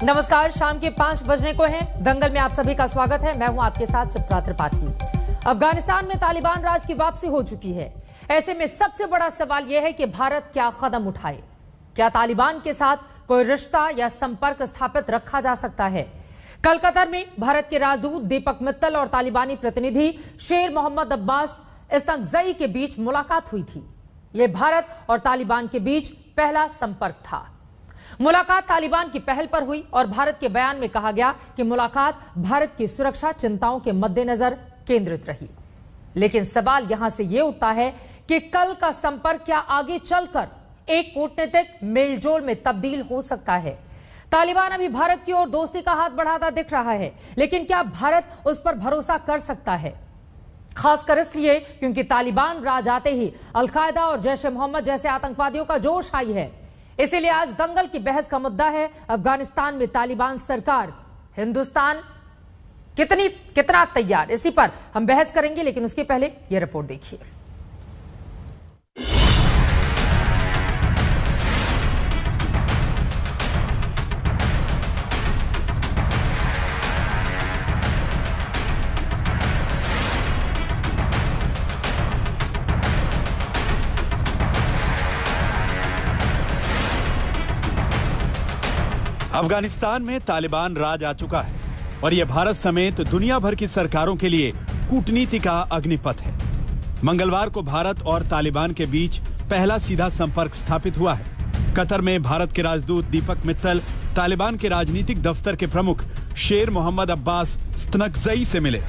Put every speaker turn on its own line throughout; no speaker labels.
नमस्कार, शाम के 5 बजने को हैं। दंगल में आप सभी का स्वागत है। मैं हूं आपके साथ चित्रा त्रिपाठी। अफगानिस्तान में तालिबान राज की वापसी हो चुकी है। ऐसे में सबसे बड़ा सवाल यह है कि भारत क्या कदम उठाए। क्या तालिबान के साथ कोई रिश्ता या संपर्क स्थापित रखा जा सकता है? कल कतर में भारत के राजदूत दीपक मित्तल और तालिबानी प्रतिनिधि शेर मोहम्मद अब्बास इस्तंगज़ई के बीच मुलाकात हुई थी। यह भारत और तालिबान के बीच पहला संपर्क था। मुलाकात तालिबान की पहल पर हुई और भारत के बयान में कहा गया कि मुलाकात भारत की सुरक्षा चिंताओं के मद्देनजर केंद्रित रही। लेकिन सवाल यहां से यह उठता है कि कल का संपर्क क्या आगे चलकर एक कूटनीतिक मेलजोल में तब्दील हो सकता है? तालिबान अभी भारत की ओर दोस्ती का हाथ बढ़ाता दिख रहा है, लेकिन क्या भारत उस पर भरोसा कर सकता है? खासकर इसलिए क्योंकि तालिबान राज आते ही अलकायदा और जैश ए मोहम्मद जैसे आतंकवादियों का जोश आई है। इसीलिए आज दंगल की बहस का मुद्दा है अफगानिस्तान में तालिबान सरकार। हिंदुस्तान कितना तैयार, इसी पर हम बहस करेंगे। लेकिन उसके पहले यह रिपोर्ट देखिए।
अफगानिस्तान में तालिबान राज आ चुका है और यह भारत समेत दुनिया भर की सरकारों के लिए कूटनीति का अग्निपथ है। मंगलवार को भारत और तालिबान के बीच पहला सीधा संपर्क स्थापित हुआ है। कतर में भारत के राजदूत दीपक मित्तल तालिबान के राजनीतिक दफ्तर के प्रमुख शेर मोहम्मद अब्बास इस्तंगज़ई से मिले।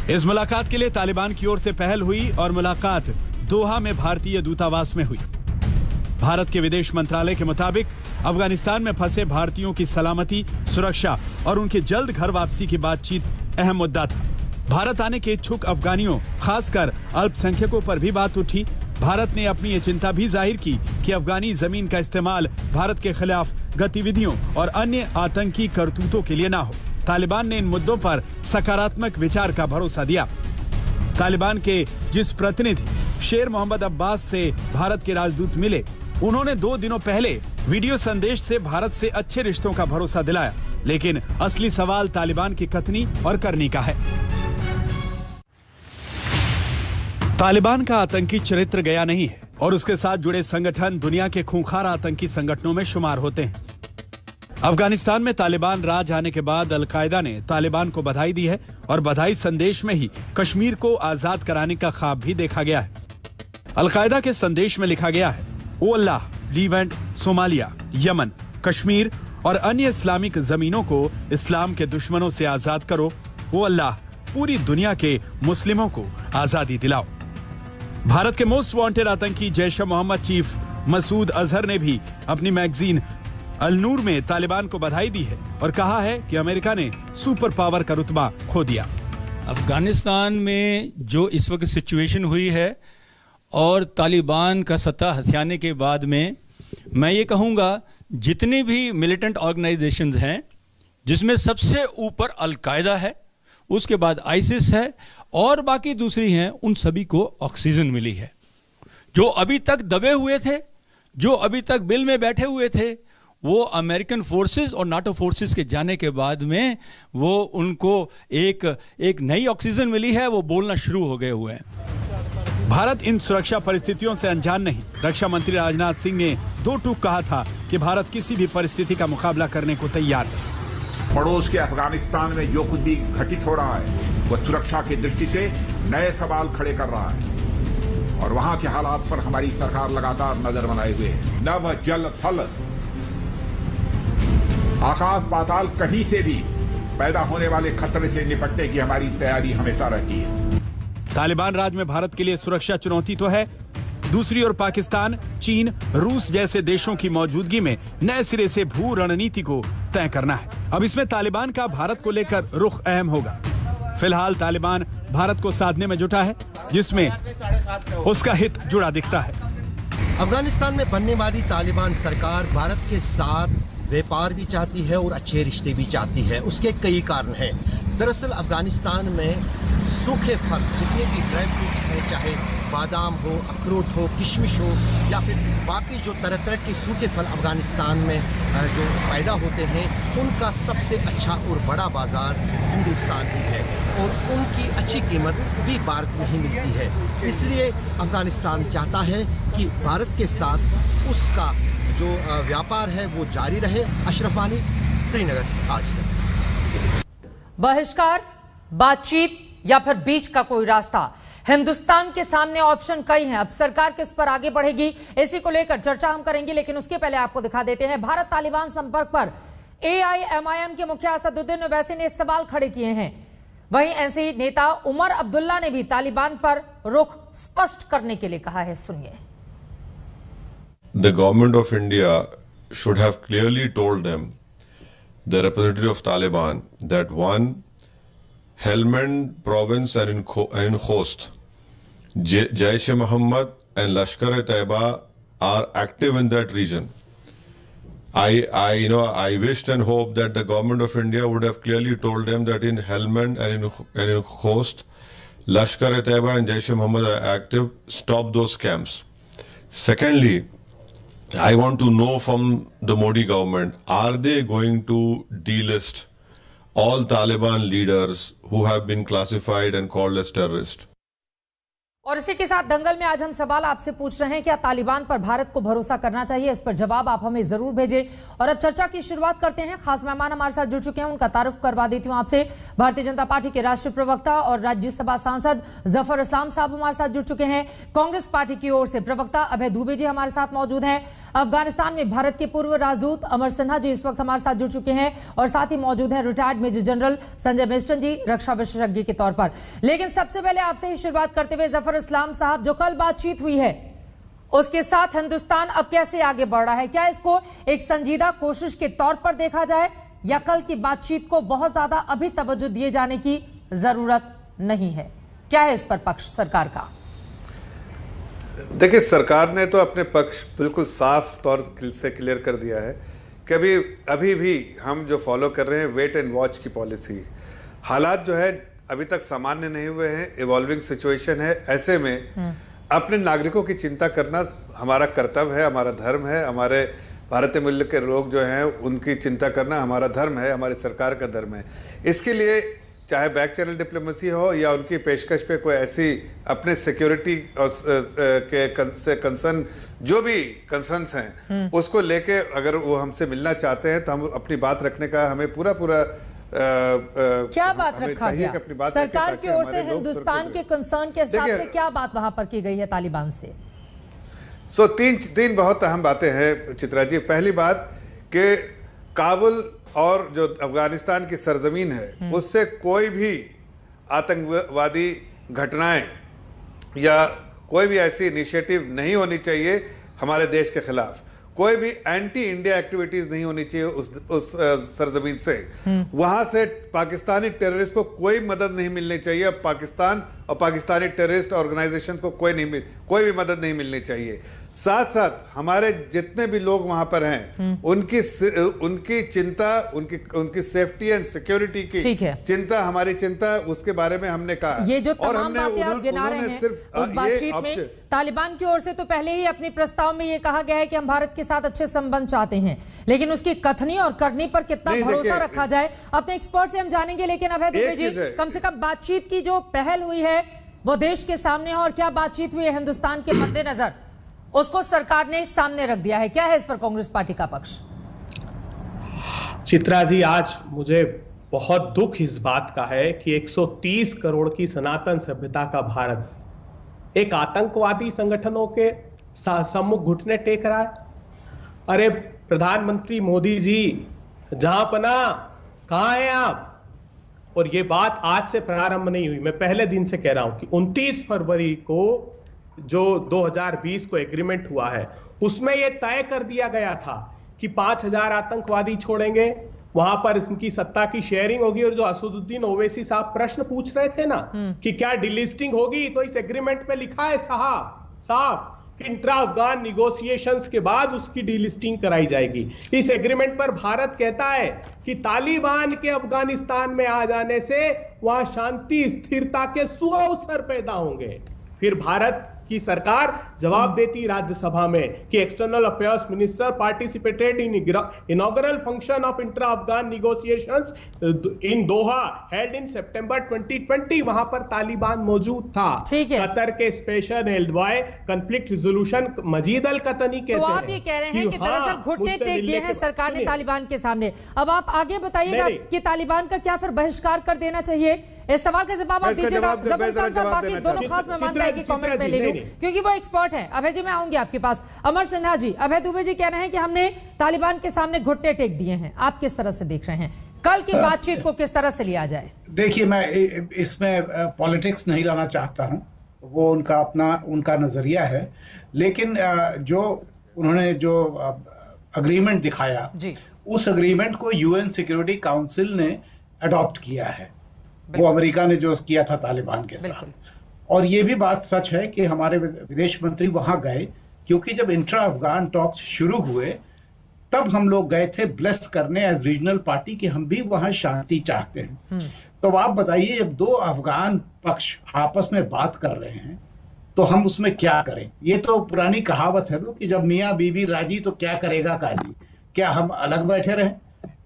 इस मुलाकात के लिए तालिबान की ओर से पहल हुई और मुलाकात दोहा में भारतीय दूतावास में हुई। भारत के विदेश मंत्रालय के मुताबिक अफगानिस्तान में फंसे भारतीयों की सलामती, सुरक्षा और उनकी जल्द घर वापसी की बातचीत अहम मुद्दा था। भारत आने के इच्छुक अफगानियों, खासकर अल्पसंख्यकों पर भी बात उठी। भारत ने अपनी ये चिंता भी जाहिर की कि अफगानी जमीन का इस्तेमाल भारत के खिलाफ गतिविधियों और अन्य आतंकी करतूतों के लिए न हो। तालिबान ने इन मुद्दों पर सकारात्मक विचार का भरोसा दिया। तालिबान के जिस प्रतिनिधि शेर मोहम्मद अब्बास से भारत के राजदूत मिले, उन्होंने 2 दिनों पहले वीडियो संदेश से भारत से अच्छे रिश्तों का भरोसा दिलाया। लेकिन असली सवाल तालिबान की कथनी और करनी का है। तालिबान का आतंकी चरित्र गया नहीं है और उसके साथ जुड़े संगठन दुनिया के खूंखार आतंकी संगठनों में शुमार होते हैं। अफगानिस्तान में तालिबान राज आने के बाद अलकायदा ने तालिबान को बधाई दी है और बधाई संदेश में ही कश्मीर को आजाद कराने का ख्वाब भी देखा गया है। अलकायदा के संदेश में लिखा गया है, ओ अल्लाह, लीवेंट, सोमालिया, यमन, कश्मीर और अन्य इस्लामिक जमीनों को इस्लाम के दुश्मनों से आजाद करो। ओ अल्लाह, पूरी दुनिया के मुस्लिमों को आजादी दिलाओ। भारत के मोस्ट वांटेड आतंकी जैश ए मोहम्मद चीफ मसूद अजहर ने भी अपनी मैगजीन अल नूर में तालिबान को बधाई दी है और कहा है कि अमेरिका ने सुपर पावर का रुतबा खो दिया।
अफगानिस्तान में जो इस वक्त सिचुएशन हुई है और तालिबान का सत्ता हथियाने के बाद में, मैं ये कहूँगा जितनी भी मिलिटेंट ऑर्गेनाइजेशंस हैं, जिसमें सबसे ऊपर अलकायदा है, उसके बाद आईसिस है और बाकी दूसरी हैं, उन सभी को ऑक्सीजन मिली है। जो अभी तक दबे हुए थे, जो अभी तक बिल में बैठे हुए थे, वो अमेरिकन फोर्सेस और नाटो फोर्सेस के जाने के बाद में वो उनको एक नई ऑक्सीजन मिली है, वो बोलना शुरू हो गए हुए हैं।
भारत इन सुरक्षा परिस्थितियों से अनजान नहीं। रक्षा मंत्री राजनाथ सिंह ने 2 टूक कहा था कि भारत किसी भी परिस्थिति का मुकाबला करने को तैयार है।
पड़ोस के अफगानिस्तान में जो कुछ भी घटित हो रहा है, वह सुरक्षा की दृष्टि से नए सवाल खड़े कर रहा है और वहां के हालात पर हमारी सरकार लगातार नजर बनाए हुए है। नभ, जल, थल, आकाश पाताल, कहीं से भी पैदा होने वाले खतरे से निपटने की हमारी तैयारी हमेशा रहती है।
तालिबान राज में भारत के लिए सुरक्षा चुनौती तो है, दूसरी ओर पाकिस्तान, चीन, रूस जैसे देशों की मौजूदगी में नए सिरे से भू रणनीति को तय करना है। अब इसमें तालिबान का भारत को लेकर रुख अहम होगा। फिलहाल तालिबान भारत को साधने में जुटा है, जिसमें उसका हित जुड़ा दिखता है।
अफगानिस्तान में बनने वाली तालिबान सरकार भारत के साथ व्यापार भी चाहती है और अच्छे रिश्ते भी चाहती है। उसके कई कारण हैं। दरअसल अफगानिस्तान में सूखे फल जितने भी ड्राई फ्रूट्स हैं, चाहे बादाम हो, अखरोट हो, किशमिश हो या फिर बाकी जो तरह तरह के सूखे फल अफगानिस्तान में जो पैदा होते हैं, उनका सबसे अच्छा और बड़ा बाज़ार हिंदुस्तान ही है और उनकी अच्छी कीमत भी भारत में ही मिलती है। इसलिए अफगानिस्तान चाहता है कि भारत के साथ उसका जो व्यापार है वो जारी रहे। अशरफ वानी, श्रीनगर, आज तक।
बहिष्कार, बातचीत या फिर बीच का कोई रास्ता, हिंदुस्तान के सामने ऑप्शन कई हैं। अब सरकार किस पर आगे बढ़ेगी, इसी को लेकर चर्चा हम करेंगे, लेकिन उसके पहले आपको दिखा देते हैं भारत तालिबान संपर्क पर AIMIM के मुखिया असदुद्दीन ओवैसी ने सवाल खड़े किए हैं। वहीं ऐसे नेता उमर अब्दुल्ला ने भी तालिबान पर रुख स्पष्ट करने के लिए कहा है। सुनिए।
The government of India should have clearly told them, the representative of Taliban, that one, Helmand province and in Khost, Jaish-e-Mohammed and Lashkar-e-Taiba are active in that region. I wished and hoped that the government of India would have clearly told them that in Helmand and in Khost, Lashkar-e-Taiba and Jaish-e-Mohammed are active. Stop those camps. Secondly, I want to know from the Modi government, are they going to delist all Taliban leaders who have been classified and called as terrorists?
और इसी के साथ दंगल में आज हम सवाल आपसे पूछ रहे हैं, क्या तालिबान पर भारत को भरोसा करना चाहिए? इस पर जवाब आप हमें जरूर भेजें। और अब चर्चा की शुरुआत करते हैं। खास मेहमान हमारे साथ जुड़ चुके हैं, उनका तारुफ करवा देती हूं आपसे। भारतीय जनता पार्टी के राष्ट्रीय प्रवक्ता और राज्यसभा सांसद जफर इस्लाम साहब हमारे साथ जुड़ चुके हैं। कांग्रेस पार्टी की ओर से प्रवक्ता अभय दुबे जी हमारे साथ मौजूद हैं। अफगानिस्तान में भारत के पूर्व राजदूत अमर सिन्हा जी इस वक्त हमारे साथ जुड़ चुके हैं और साथ ही मौजूद हैं retired major general Sanjay Mistan ji, रक्षा विशेषज्ञ के तौर पर। लेकिन सबसे पहले आपसे ही शुरुआत करते हुए जफर इस्लाम साहब, जो कल बातचीत हुई है उसके साथ हिंदुस्तान अब कैसे आगे बढ़ रहा है? क्या इसको एक संजीदा कोशिश के तौर पर देखा जाए या कल की बातचीत को बहुत ज्यादा अभी तवज्जो दिए जाने की जरूरत नहीं है? क्या है इस पर पक्ष सरकार का?
देखिए, सरकार ने तो अपने पक्ष बिल्कुल साफ तौर से क्लियर कर दिया है कि अभी भी हम जो फॉलो कर रहे हैं वेट एंड वॉच की पॉलिसी। हालात जो है अभी तक सामान्य नहीं हुए हैं, इवॉल्विंग सिचुएशन है। ऐसे में अपने नागरिकों की चिंता करना हमारा कर्तव्य है, हमारा धर्म है। हमारे भारतीय मूल्य के लोग जो हैं उनकी चिंता करना हमारा धर्म है, हमारी सरकार का धर्म है। इसके लिए चाहे बैक चैनल डिप्लोमेसी हो या उनकी पेशकश पे कोई ऐसी अपने सिक्योरिटी से कंसर्न जो भी कंसर्न्स हैं उसको लेके अगर वो हमसे मिलना चाहते हैं तो हम अपनी बात रखने का हमें पूरा
क्या बात रखा गया सरकार की ओर से हिंदुस्तान के कंसर्न के हिसाब से? क्या बात वहां पर की गई है तालिबान से?
तीन बहुत अहम बातें हैं चित्रा जी। पहली बात कि काबुल और जो अफगानिस्तान की सरजमीन है उससे कोई भी आतंकवादी घटनाएं या कोई भी ऐसी इनिशिएटिव नहीं होनी चाहिए हमारे देश के खिलाफ। कोई भी एंटी इंडिया एक्टिविटीज नहीं होनी चाहिए उस सरजमीन से। वहां से पाकिस्तानी टेररिस्ट को कोई मदद नहीं मिलनी चाहिए। अब पाकिस्तान और पाकिस्तानी टेररिस्ट ऑर्गेनाइजेशन को कोई भी मदद नहीं मिलनी चाहिए। साथ साथ हमारे जितने भी लोग वहां पर हैं उनकी चिंता, उनकी सेफ्टी एंड सिक्योरिटी की चिंता हमारी चिंता, उसके बारे में हमने कहा।
ये जो तमाम बातें आप गिना रहे हैं उस बातचीत में तालिबान की ओर से तो पहले ही अपने प्रस्ताव में ये कहा गया है कि हम भारत के साथ अच्छे संबंध चाहते हैं, लेकिन उसकी कथनी और करनी पर कितना भरोसा रखा जाए अपने एक्सपर्ट से हम जानेंगे। लेकिन अभय दुबे जी, कम से कम बातचीत की जो पहल हुई है वो देश के सामने है और क्या बातचीत हुई है हिंदुस्तान के मद्देनजर उसको सरकार ने सामने रख दिया है। क्या है इस पर कांग्रेस पार्टी का पक्ष?
चित्रा जी, आज मुझे बहुत दुख इस बात का है कि 130 करोड़ की सनातन सभ्यता का भारत एक आतंकवादी संगठनों के सम्मुख घुटने टेक रहा है। अरे प्रधानमंत्री मोदी जी, जहां पना कहां हैं आप? और ये बात आज से प्रारंभ नहीं हुई, मैं पहले दिन से कह रहा हूं कि 29 फरवरी को जो 2020 को एग्रीमेंट हुआ है उसमें यह तय कर दिया गया था कि 5000 आतंकवादी छोड़ेंगे, वहां पर इनकी सत्ता की शेयरिंग होगी। और जो असदुद्दीन ओवैसी साहब प्रश्न पूछ रहे थे ना कि क्या डिलिस्टिंग होगी, तो इस एग्रीमेंट में लिखा है साहब इंट्रा अफगान निगोशिएशंस के बाद उसकी डीलिस्टिंग कराई जाएगी। इस एग्रीमेंट पर भारत कहता है कि तालिबान के अफगानिस्तान में आ जाने से वहां शांति स्थिरता के सुअवसर पैदा होंगे। फिर भारत की सरकार जवाब देती राज्यसभा में कि external affairs minister participated in inaugural function of intra Afghan negotiations in Doha held in सितंबर 2020। वहां पर तालिबान मौजूद था। कतर के स्पेशल एनवॉय कॉन्फ्लिक्ट रिजोल्यूशन मजीद अल कतनी कहते हैं।
तो आप ये कह रहे हैं कि दरअसल घुटने टेक दिए हैं सरकार ने तालिबान के सामने। अब आप आगे बताइएगा कि तालिबान का क्या फिर बहिष्कार कर देना चाहिए? इस सवाल का जवाब आप दीजिएगा। बाकी दोनों खास मेहमान रहेगी कमेंट में ले लूं क्योंकि वो एक्सपर्ट हैं। अभय जी मैं आऊंगी आपके पास। अमर सिन्हा जी, अभय दुबे जी कह रहे हैं कि हमने तालिबान के सामने घुटने टेक दिए हैं। आप किस तरह से देख रहे हैं? कल की बातचीत को किस तरह से लिया जाए?
देखिए, मैं इसमें पॉलिटिक्स नहीं लाना चाहता हूं, वो उनका नजरिया है, लेकिन जो उन्होंने जो अग्रीमेंट दिखाया उस अग्रीमेंट को यूएन सिक्योरिटी काउंसिल ने अडॉप्ट किया है। वो अमेरिका ने जो किया था तालिबान के साथ। और ये भी बात सच है कि हमारे विदेश मंत्री वहां गए क्योंकि जब इंट्रा अफगान टॉक्स शुरू हुए तब हम लोग गए थे ब्लेस करने एज रीजनल पार्टी कि हम भी वहां शांति चाहते हैं। तो आप बताइए, जब दो अफगान पक्ष आपस में बात कर रहे हैं तो हम उसमें क्या करें? ये तो पुरानी कहावत है कि जब मियाँ बीवी राजी तो क्या करेगा काजी। क्या हम अलग बैठे रहें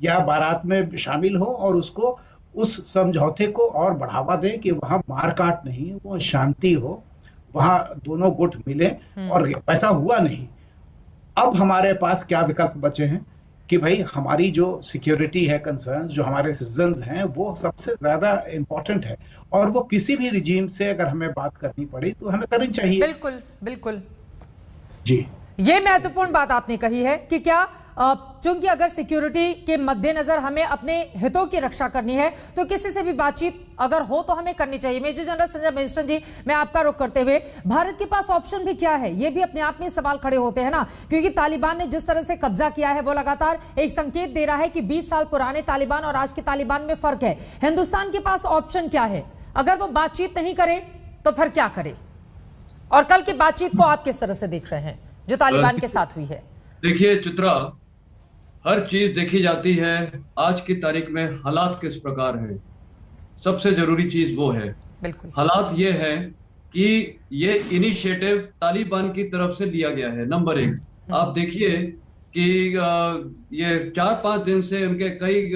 या बारात में शामिल हो और उसको उस समझौते को और बढ़ावा दें कि वहां मारकाट नहीं, वो शांति हो, वहां दोनों गुट मिले? और ऐसा हुआ नहीं। अब हमारे पास क्या विकल्प बचे हैं कि भाई हमारी जो सिक्योरिटी है, कंसर्न्स जो हमारे सिटीजन्स हैं, वो सबसे ज्यादा इंपॉर्टेंट है और वो किसी भी रिजीम से अगर हमें बात करनी पड़ी तो हमें करनी चाहिए।
बिल्कुल बिल्कुल
जी,
ये महत्वपूर्ण बात आपने कही है कि क्या चूंकि अगर सिक्योरिटी के मद्देनजर हमें अपने हितों की रक्षा करनी है तो किसी से भी बातचीत अगर हो तो हमें करनी चाहिए। मेजर जनरल संजय मिश्रण जी, मैं आपका रुख करते हुए, भारत के पास ऑप्शन भी क्या है? ये भी अपने आप में सवाल खड़े होते हैं ना, क्योंकि तालिबान ने जिस तरह से कब्जा किया है वो लगातार एक संकेत दे रहा है कि 20 साल पुराने तालिबान और आज के तालिबान में फर्क है। हिंदुस्तान के पास ऑप्शन क्या है? अगर वो बातचीत नहीं करे तो फिर क्या करे? और कल की बातचीत को आप किस तरह से देख रहे हैं जो तालिबान के साथ हुई है?
देखिए चित्रा, हर चीज देखी जाती है आज की तारीख में हालात किस प्रकार है, सबसे जरूरी चीज वो है।
बिल्कुल।
हालात ये है कि ये इनिशिएटिव तालिबान की तरफ से लिया गया है। नंबर 1, आप देखिए कि ये 4-5 दिन से उनके कई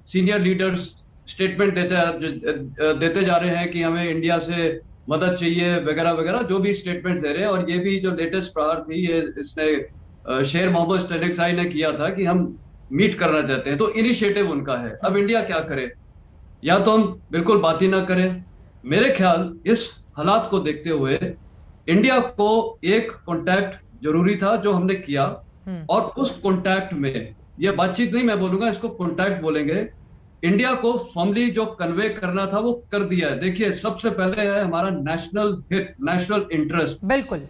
सीनियर लीडर्स स्टेटमेंट देते जा रहे हैं कि हमें इंडिया से मदद चाहिए वगैरह वगैरह, जो भी स्टेटमेंट दे रहे हैं। और ये भी जो लेटेस्ट प्रहार थी, ये इसने शेर मोहम्मद स्टेडिक्साई ने किया था कि हम मीट करना चाहते हैं। तो इनिशिएटिव उनका है। अब इंडिया क्या करे? या तो हम बिल्कुल बात ही ना करें। मेरे ख्याल इस हालात को देखते हुए इंडिया को एक कॉन्टैक्ट जरूरी था जो हमने किया, और उस कॉन्टैक्ट में, ये बातचीत नहीं मैं बोलूंगा, इसको कॉन्टैक्ट बोलेंगे, इंडिया को फॉर्मली जो कन्वे करना था वो कर दिया है। देखिए, सबसे पहले है हमारा नेशनल हित, नेशनल इंटरेस्ट।
बिल्कुल,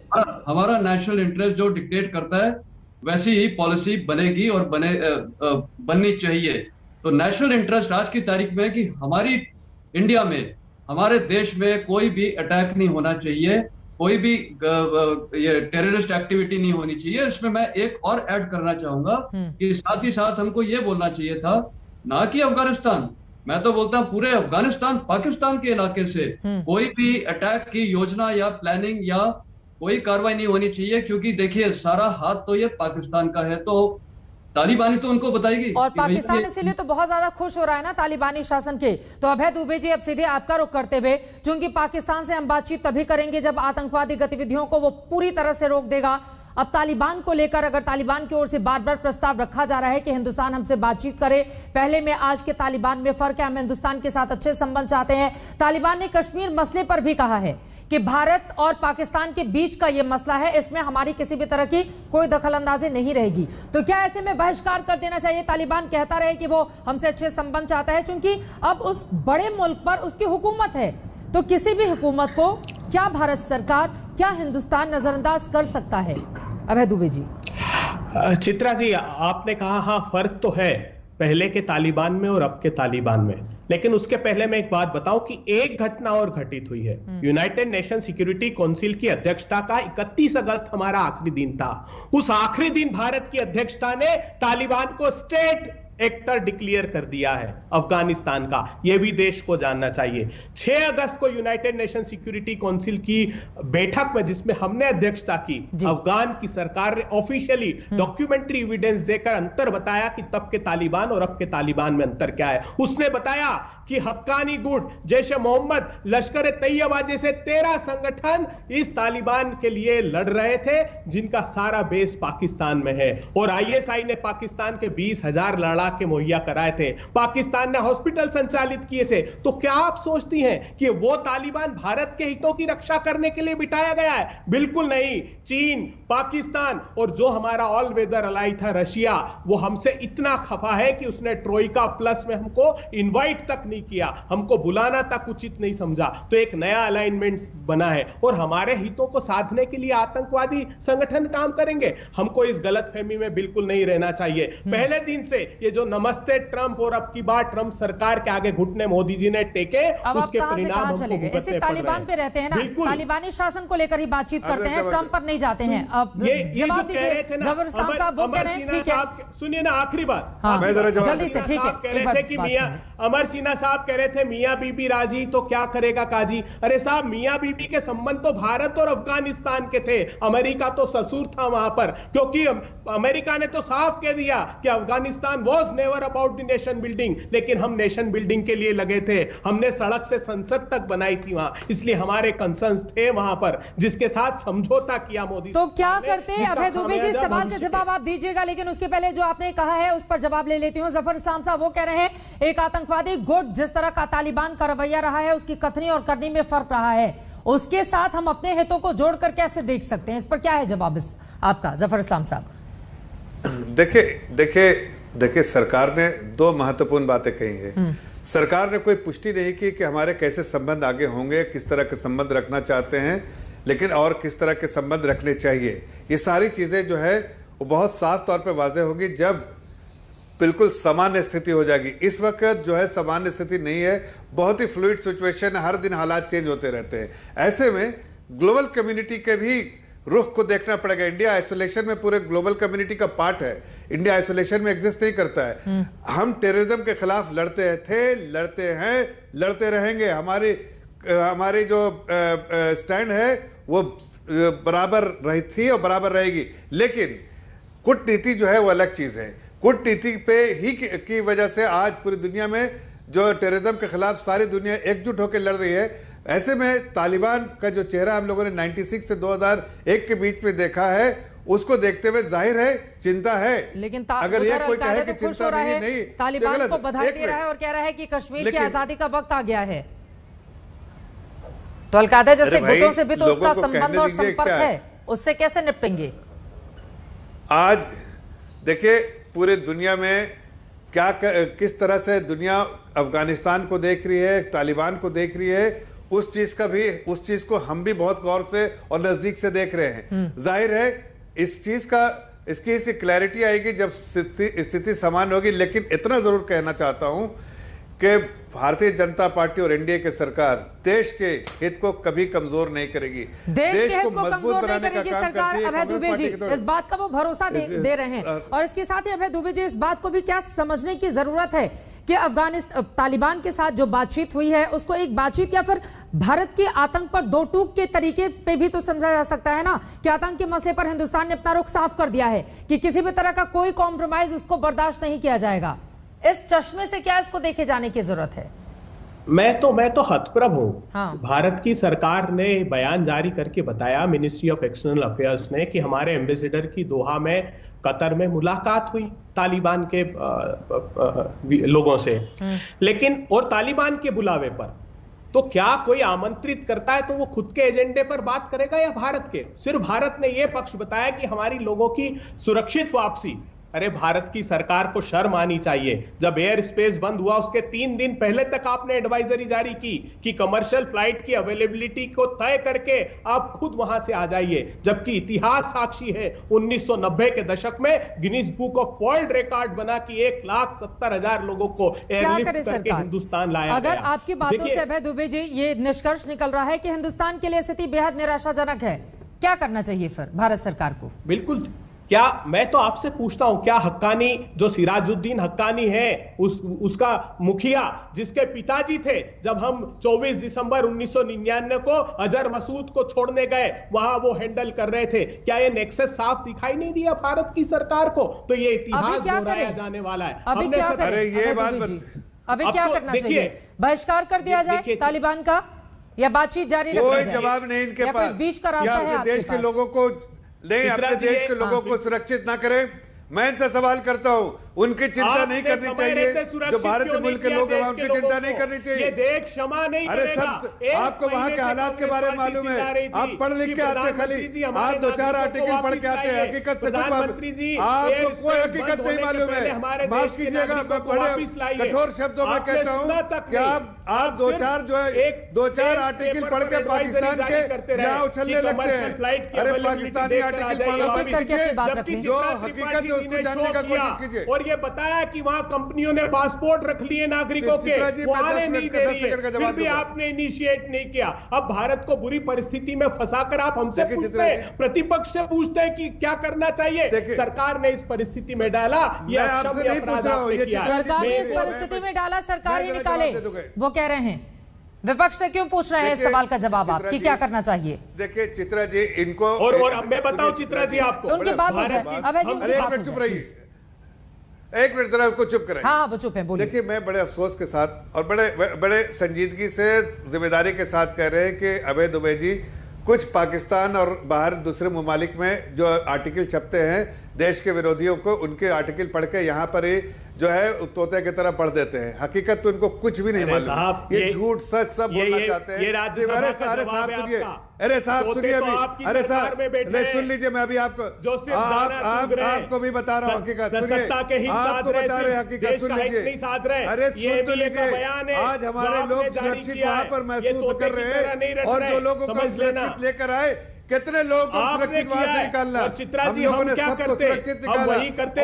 हमारा नेशनल इंटरेस्ट जो डिक्टेट करता है वैसी ही पॉलिसी बनेगी और बननी चाहिए। तो नेशनल इंटरेस्ट आज की तारीख में है कि हमारी इंडिया में, हमारे देश में कोई भी अटैक नहीं होना चाहिए, कोई भी ये टेररिस्ट एक्टिविटी नहीं होनी चाहिए। इसमें मैं एक और ऐड करना चाहूंगा कि साथ ही साथ हमको ये बोलना चाहिए था, ना कि अफगानिस्तान, मैं तो बोलता हूं पूरे अफगानिस्तान पाकिस्तान के इलाके से कोई भी अटैक की योजना या प्लानिंग या कोई कार्रवाई नहीं होनी चाहिए, क्योंकि देखिए सारा हाथ तो ये पाकिस्तान का है। तो तालिबानी तो उनको बताएगी।
और पाकिस्तान इसीलिए तो बहुत ज्यादा खुश हो रहा है ना तालिबानी शासन के। तो अभय दुबे जी, अब सीधे आपका रुख करते हुए, क्योंकि पाकिस्तान से हम बातचीत तभी करेंगे जब आतंकवादी गतिविधियों को वो पूरी तरह से रोक देगा। अब तालिबान को लेकर अगर तालिबान की ओर से बार बार प्रस्ताव रखा जा रहा है कि हिंदुस्तान हमसे बातचीत करे, पहले में आज के तालिबान में फर्क है, हम हिंदुस्तान के साथ अच्छे संबंध चाहते हैं। तालिबान ने कश्मीर मसले पर भी कहा है कि भारत और पाकिस्तान के बीच का यह मसला है, इसमें हमारी किसी भी तरह की कोई दखलंदाजी नहीं रहेगी। तो क्या ऐसे में बहिष्कार कर देना चाहिए? तालिबान कहता रहे कि वो हमसे अच्छे संबंध चाहता है, क्योंकि अब उस बड़े मुल्क पर उसकी हुकूमत है। तो किसी भी हुकूमत को क्या भारत सरकार, क्या हिंदुस्तान नजरअंदाज कर सकता है? अभय दुबे जी।
चित्रा जी, आपने कहा हाँ फर्क तो है पहले के तालिबान में और अब के तालिबान में। लेकिन उसके पहले मैं एक बात बताऊं कि एक घटना और घटित हुई है। यूनाइटेड नेशन सिक्योरिटी काउंसिल की अध्यक्षता का 31 अगस्त हमारा आखिरी दिन था। उस आखिरी दिन भारत की अध्यक्षता ने तालिबान को स्टेट एक्टर डिक्लेयर कर दिया है अफगानिस्तान का। यह भी देश को जानना चाहिए। 6 अगस्त को यूनाइटेड नेशन सिक्योरिटी काउंसिल की बैठक में, जिसमें हमने अध्यक्षता की, अफगान की सरकार ने ऑफिशियली डॉक्यूमेंट्री एविडेंस देकर अंतर बताया कि तब के तालिबान और अब के तालिबान में अंतर क्या है। उसने बताया कि हक्कानी गुट, जैश ए मोहम्मद, लश्कर ए तैयबा जैसे 13 संगठन इस तालिबान के लिए लड़ रहे थे, जिनका सारा बेस पाकिस्तान में है। और आईएसआई ने पाकिस्तान के 20,000 लड़ाके मुहैया कराए थे, पाकिस्तान ने हॉस्पिटल संचालित किए थे। तो क्या आप सोचती हैं कि वो तालिबान भारत के हितों की रक्षा करने के लिए बिठाया गया है? बिल्कुल नहीं। चीन, पाकिस्तान और जो हमारा ऑल वेदर अलाई था रशिया, वो हमसे इतना खफा है कि उसने ट्रोइका प्लस में हमको इनवाइट तक नहीं किया, हमको बुलाना तक उचित नहीं समझा। तो एक नया अलाइनमेंट बना है और हमारे हितों को साधने के लिए आतंकवादी संगठन काम करेंगे। हमको इस गलतफहमी में बिल्कुल नहीं रहना चाहिए। पहले दिन से ये जो नमस्ते ट्रंप और अब की बार ट्रंप सरकार के आगे घुटने मोदी जी ने टेके, उसके परिणाम हमको भुगतने पड़ रहे हैं।
तालिबान पे रहते हैं ना, तालिबानी शासन को लेकर ही बातचीत करते हैं, ट्रंप पर नहीं जाते हैं। अब जवाब दीजिए जफर इस्लाम साहब, वो कह रहे हैं ठीक है।
सुनिए ना, आखिरी बात
जल्दी से, ठीक है।
कह रहे थे कि मियां अमर सिन्हा साहब कह रहे थे मियां बीबी राजी तो क्या करेगा काजी। अरे साहब, मियां बीबी के संबंध तो भारत और अफगानिस्तान के थे, अमेरिका तो ससुर था वहां पर, क्योंकि अमेरिका ने तो साफ कह दिया कि Afghanistan was never about the nation building, लेकिन हम नेशन बिल्डिंग के लिए लगे थे। हमने सड़क से संसद तक बनाई थी वहां, इसलिए हमारे कंसर्न्स थे वहां पर, जिसके साथ समझौता किया मोदी।
तो क्या करते हैं अभय दुबे जी? सवाल का जवाब आप दीजिएगा, लेकिन उसके पहले जो आपने कहा है उस पर जवाब ले लेती हूं। जफर इस्लाम साहब वो कह रहे हैं एक आतंकवादी गुट जिस तरह का तालिबान का रवैया रहा है, उसकी कथनी और करनी में फर्क रहा है, उसके साथ हम अपने हितों को जोड़कर कैसे देख सकते हैं? इस पर क्या है जवाब आपका जफर इस्लाम साहब?
देखिए सरकार ने 2 महत्वपूर्ण बातें कही है। सरकार ने कोई पुष्टि नहीं की कि हमारे कैसे संबंध आगे होंगे, किस तरह के संबंध रखना चाहते हैं, लेकिन और किस तरह के संबंध रखने चाहिए। ये सारी चीजें जो है वो बहुत साफ तौर पे वाज़ेह होगी जब बिल्कुल सामान्य स्थिति हो जाएगी। इस वक्त जो है सामान्य स्थिति नहीं है, बहुत ही फ्लूइड सिचुएशन है, हर दिन हालात चेंज होते रहते हैं। ऐसे में ग्लोबल कम्युनिटी के भी रुख को देखना पड़ेगा। इंडिया आइसोलेशन में पूरे ग्लोबल कम्युनिटी का पार्ट है, इंडिया आइसोलेशन में एग्जिस्ट नहीं करता है। हम टेररिज्म के खिलाफ लड़ते थे, लड़ते हैं, लड़ते रहेंगे। हमारी जो स्टैंड है वो बराबर रही थी और बराबर रहेगी। लेकिन कूटनीति जो है वो अलग चीज है। कूटनीति पे ही की वजह से आज पूरी दुनिया में जो टेररिज्म के खिलाफ सारी दुनिया एकजुट होकर लड़ रही है। ऐसे में तालिबान का जो चेहरा हम लोगों ने 96 से 2001 के बीच में देखा है, उसको देखते हुए जाहिर है चिंता है।
लेकिन
अगर ये कोई कहे कि चिंता नहीं,
तालिबान को बधाई दे रहा है और कह रहा है कि कश्मीर की आजादी का वक्त आ गया है। तो अलकायदा जैसे गुटों से भी तो उसका संबंध और संपर्क है, उससे कैसे निपटेंगे?
आज देखिए पूरे दुनिया में किस तरह से दुनिया अफगानिस्तान को देख रही है, तालिबान को देख रही है, उस चीज को हम भी बहुत गौर से और नजदीक से देख रहे हैं। जाहिर है इसकी क्लैरिटी आएगी जब स्थिति समान होगी। लेकिन इतना जरूर कहना चाहता हूं कि भारतीय जनता पार्टी और एनडीए की सरकार देश के हित को कभी कमजोर नहीं करेगी, देश को मजबूत बनाने का काम करती है।
अभय दुबे जी इस बात का वो भरोसा दे रहे हैं। और इसके साथ ही अभय दुबे जी इस बात को भी क्या समझने की जरूरत है कि अफगानिस्तान तालिबान के साथ जो बातचीत हुई है उसको एक बातचीत या फिर भारत के आतंक पर दो टूक के तरीके पे भी तो समझा जा सकता है ना, कि आतंक के मसले पर हिंदुस्तान ने अपना रुख साफ कर दिया है कि किसी भी तरह का कोई कॉम्प्रोमाइज उसको बर्दाश्त नहीं किया जाएगा। इस चश्मे से क्या इसको देखे जाने की जरूरत है?
मैं तो हतप्रभ हूं। हाँ। भारत की सरकार ने बयान जारी करके बताया, मिनिस्ट्री ऑफ एक्सटर्नल अफेयर्स ने, कि हमारे एम्बेसडर की दोहा में कतर में मुलाकात हुई तालिबान के लोगों से, लेकिन और तालिबान के बुलावे पर। तो क्या कोई आमंत्रित करता है तो वो खुद के एजेंडे पर बात करेगा या भारत के? सिर्फ भारत ने यह पक्ष बताया कि हमारी लोगों की सुरक्षित वापसी, अरे भारत की सरकार को शर्म आनी चाहिए। जब एयर स्पेस बंद हुआ उसके 3 दिन पहले तक आपने एडवाइजरी जारी की कि कमर्शियल फ्लाइट की अवेलेबिलिटी को तय करके आप खुद वहां से आ जाइए, जबकि इतिहास साक्षी है 1990 के दशक में Guinness book of world record बना कि 1,70,000 लोगों को एयरलिफ्ट करके हिंदुस्तान लाया
अगर
गया।
आपकी बातों से अभय दुबे जी ये निष्कर्ष निकल रहा है कि हिंदुस्तान के लिए स्थिति बेहद निराशाजनक है, क्या करना चाहिए फिर भारत सरकार को?
बिल्कुल, क्या मैं तो आपसे पूछता हूं, क्या हक्कानी जो सिराजुद्दीन हक्कानी है उसका मुखिया जिसके पिताजी थे जब हम 24 दिसंबर 1999 को अजहर मसूद को छोड़ने गए वहां वो हैंडल कर रहे थे, क्या ये नेक्सस साफ दिखाई नहीं दिया भारत की सरकार को? तो ये इतिहास दोहराया जाने वाला है।
अभी क्या करना चाहिए? बहिष्कार कर दिया जाए तालिबान का या बातचीत जारी रखी जाए?
कोई जवाब नहीं इनके पास।
बीच का रास्ता है
देश के लोगों को नहीं, अपने देश के लोगों को सुरक्षित ना करें। मैं इनसे सवाल करता हूं, उनकी चिंता नहीं करनी चाहिए, जो भारत मुल्क के लोग हैं उनकी चिंता नहीं करनी चाहिए।
ये देश क्षमा नहीं
अरे सब आपको वहां के हालात के बारे में मालूम है, आप पढ़ लिख के आते, खाली आप 2-4 आर्टिकल पढ़ के आते हैं, हकीकत से आपको कोई हकीकत नहीं मालूम है। माफ कीजिएगा, मैं बड़े कठोर शब्दों में कहता हूँ कि आप 2-4 जो है 2-4 आर्टिकल पढ़ के पाकिस्तान के यहाँ उछलने लगते हैं। अरे पाकिस्तानी आर्टिकल पढ़ना कीजिए, जो हकीकत है उसको जानने का कोशिश कीजिए।
और ये बताया कि वहां कंपनियों ने पासपोर्ट रख लिए नागरिकों के, वो आने नहीं दे रही है, फिर भी आपने इनिशिएट नहीं किया। अब भारत को बुरी परिस्थिति में फंसाकर आप हमसे पूछते हैं, प्रतिपक्ष से पूछते हैं कि क्या करना चाहिए। सरकार ने इस परिस्थिति में डाला, ये अक्षम्य अपराध आपने किया।
सरकार ने इस परिस्थिति में डाला, सरकार ही निकाले, वो कह रहे हैं। विपक्ष से क्यों पूछ रहे हैं इस सवाल का जवाब आप कि क्या करना चाहिए?
देखिए चित्रा जी, इनको
और अब मैं बताऊं चित्रा जी आपको,
उनकी बात हो जाए।
एक मिनट चुप रहिए, एक मिनट जरा को चुप करें।
हाँ वो चुप है, बोलिए।
देखिए मैं बड़े अफसोस के साथ और बड़े संजीदगी से जिम्मेदारी के साथ कह रहे हैं कि अभय दुबे जी, कुछ पाकिस्तान और बाहर दूसरे ममालिक में जो आर्टिकल छपते हैं देश के विरोधियों को, उनके आर्टिकल पढ़ के यहाँ पर ही जो है तोते की तरह पढ़ देते हैं। हकीकत तो इनको कुछ भी नहीं मालूम, ये झूठ सच सब बोलना चाहते हैं। अरे साहब सुनिए, अरे साहब सुनिए अभी, अरे साहब सुन लीजिए, मैं अभी आपको भी बता रहा हूँ हकीकत। सुनिए, आपको बता रहे हकीकत, सुन लीजिए। अरे सुन तो लीजिए, आज हमारे लोग सुरक्षित वहां पर महसूस कर रहे हैं और जो लोगों को सुरक्षित लेकर आए, कितने लोग सुरक्षित वहां से निकालना, हम लोगों ने सबको सुरक्षित निकाला,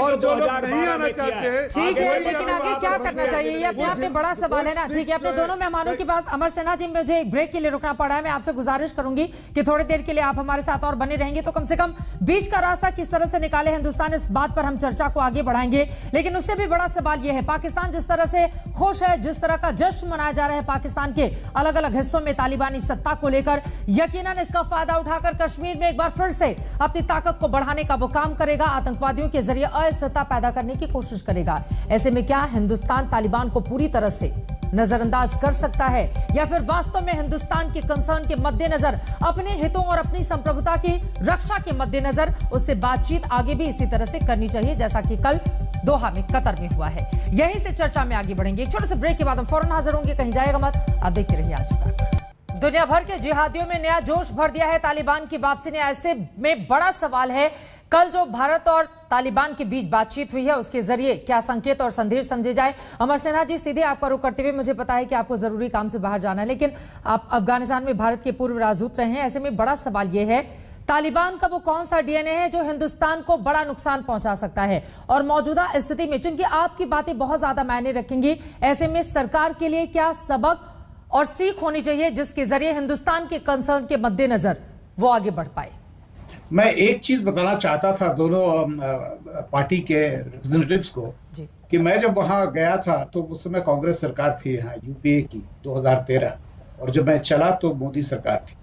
और जो लोग नहीं आना चाहते हैं।
ठीक है, लेकिन आगे क्या करना चाहिए ये अपने आप में बड़ा सवाल है ना। ठीक है, अपने दोनों मेहमानों के पास अमर सिन्हा जी, मुझे एक ब्रेक के लिए रुकना पड़ा है। मैं आपसे गुजारिश करूंगी कि थोड़ी देर के लिए आप हमारे साथ और बने रहेंगे तो कम से कम बीच का रास्ता किस तरह से निकाले हिंदुस्तान, इस बात पर हम चर्चा को आगे बढ़ाएंगे। लेकिन उससे भी बड़ा सवाल यह है, पाकिस्तान जिस तरह से खुश है, जिस तरह का जश्न मनाया जा रहा है पाकिस्तान के अलग अलग हिस्सों में तालिबानी सत्ता को लेकर, यकीनन इसका फायदा उठाकर कश्मीर में एक बार फिर से अपनी ताकत को बढ़ाने का वो काम करेगा, आतंकवादियों के जरिए अस्थिरता पैदा करने की कोशिश करेगा। ऐसे में क्या हिंदुस्तान तालिबान को पूरी तरह से नजरअंदाज कर सकता है या फिर वास्तव में हिंदुस्तान के कंसर्न के मद्देनजर, अपने हितों और अपनी संप्रभुता की रक्षा के मद्देनजर उससे बातचीत आगे भी इसी तरह से करनी चाहिए जैसा कि कल दोहा में, कतर में हुआ है। यहीं से चर्चा में आगे बढ़ेंगे। एक छोटे से ब्रेक के बाद हम फौरन हाजिर होंगे, कहीं जाएगा मत, आप देखते रहिए आज तक। दुनिया भर के जिहादियों में नया जोश भर दिया है तालिबान की वापसी ने। ऐसे में बड़ा सवाल है, कल जो भारत और तालिबान के बीच बातचीत हुई है उसके जरिए क्या संकेत और संदेश समझे जाए। अमर सिन्हा जी, सीधे आपका रुख करते हुए, मुझे पता है कि आपको जरूरी काम से बाहर जाना है, लेकिन आप अफगानिस्तान में भारत के पूर्व राजदूत रहे हैं। ऐसे में बड़ा सवाल यह है, तालिबान का वो कौन सा डीएनए है जो हिंदुस्तान को बड़ा नुकसान पहुंचा सकता है? और मौजूदा स्थिति में, चूंकि आपकी बातें बहुत ज्यादा मायने रखेंगी, ऐसे में सरकार के लिए क्या सबक और सीख होनी चाहिए जिसके जरिए हिंदुस्तान के कंसर्न के मद्देनजर वो आगे बढ़ पाए?
मैं एक चीज बताना चाहता था दोनों पार्टी के रिप्रेजेंटेटिव्स को कि मैं जब वहां गया था तो उस समय कांग्रेस सरकार थी यहाँ यूपीए की 2013, और जब मैं चला तो मोदी सरकार थी।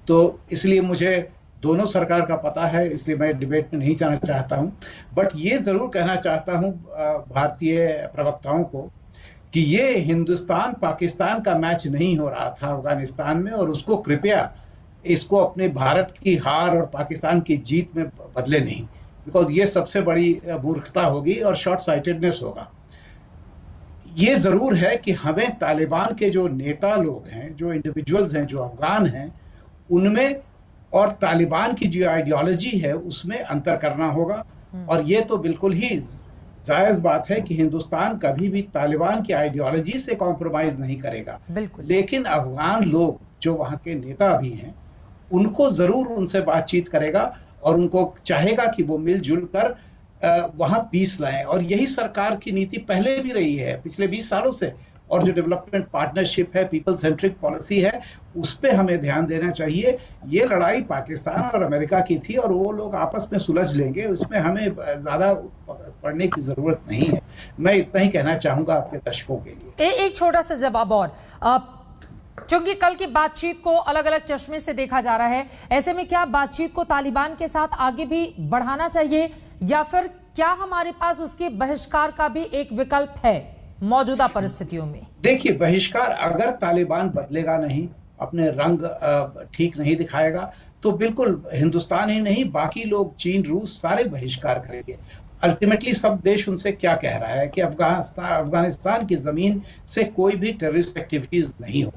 तो इसलिए मुझे दोनों सरकार का पता है, इसलिए मैं डिबेट में नहीं जाना चाहता हूं। बट ये जरूर कहना चाहता हूं भारतीय प्रवक्ताओं को कि ये हिंदुस्तान पाकिस्तान का मैच नहीं हो रहा था अफगानिस्तान में, और उसको कृपया इसको अपने भारत की हार और पाकिस्तान की जीत में बदले नहीं, बिकॉज ये सबसे बड़ी मूर्खता होगी और शॉर्ट साइटेडनेस होगा। ये जरूर है कि हमें तालिबान के जो नेता लोग हैं, जो इंडिविजुअल्स हैं, जो अफगान हैं, उनमें और तालिबान की जो आइडियोलॉजी है उसमें अंतर करना होगा। और ये तो बिल्कुल ही जायज बात है कि हिंदुस्तान कभी भी तालिबान की आइडियोलॉजी से कॉम्प्रोमाइज नहीं करेगा। लेकिन अफगान लोग जो वहां के नेता भी हैं, उनको जरूर उनसे बातचीत करेगा और उनको चाहेगा कि वो मिलजुल कर वहां पीस लाएं। और यही सरकार की नीति पहले भी रही है, पिछले 20 सालों से। और जो डेवलपमेंट पार्टनरशिप है, पीपल सेंट्रिक पॉलिसी है, उस पे हमें ध्यान देना चाहिए। ये लड़ाई पाकिस्तान और अमेरिका की थी और वो लोग आपस में सुलझ लेंगे, उसमें हमें ज्यादा पढ़ने की जरूरत नहीं है। मैं इतना ही कहना चाहूंगा आपके दर्शकों के लिए।
एक छोटा सा जवाब और, चूंकि कल की बातचीत को अलग अलग चश्मे से देखा जा रहा है, ऐसे में क्या बातचीत को तालिबान के साथ आगे भी बढ़ाना चाहिए या फिर क्या हमारे पास उसके बहिष्कार का भी एक विकल्प है मौजूदा परिस्थितियों में?
देखिए, बहिष्कार अगर तालिबान बदलेगा नहीं, अपने रंग ठीक नहीं दिखाएगा, तो बिल्कुल हिंदुस्तान ही नहीं बाकी लोग, चीन, रूस, सारे बहिष्कार करेंगे। अल्टीमेटली सब देश उनसे क्या कह रहा है कि अफगानिस्तान की जमीन से कोई भी टेररिस्ट एक्टिविटीज नहीं हो।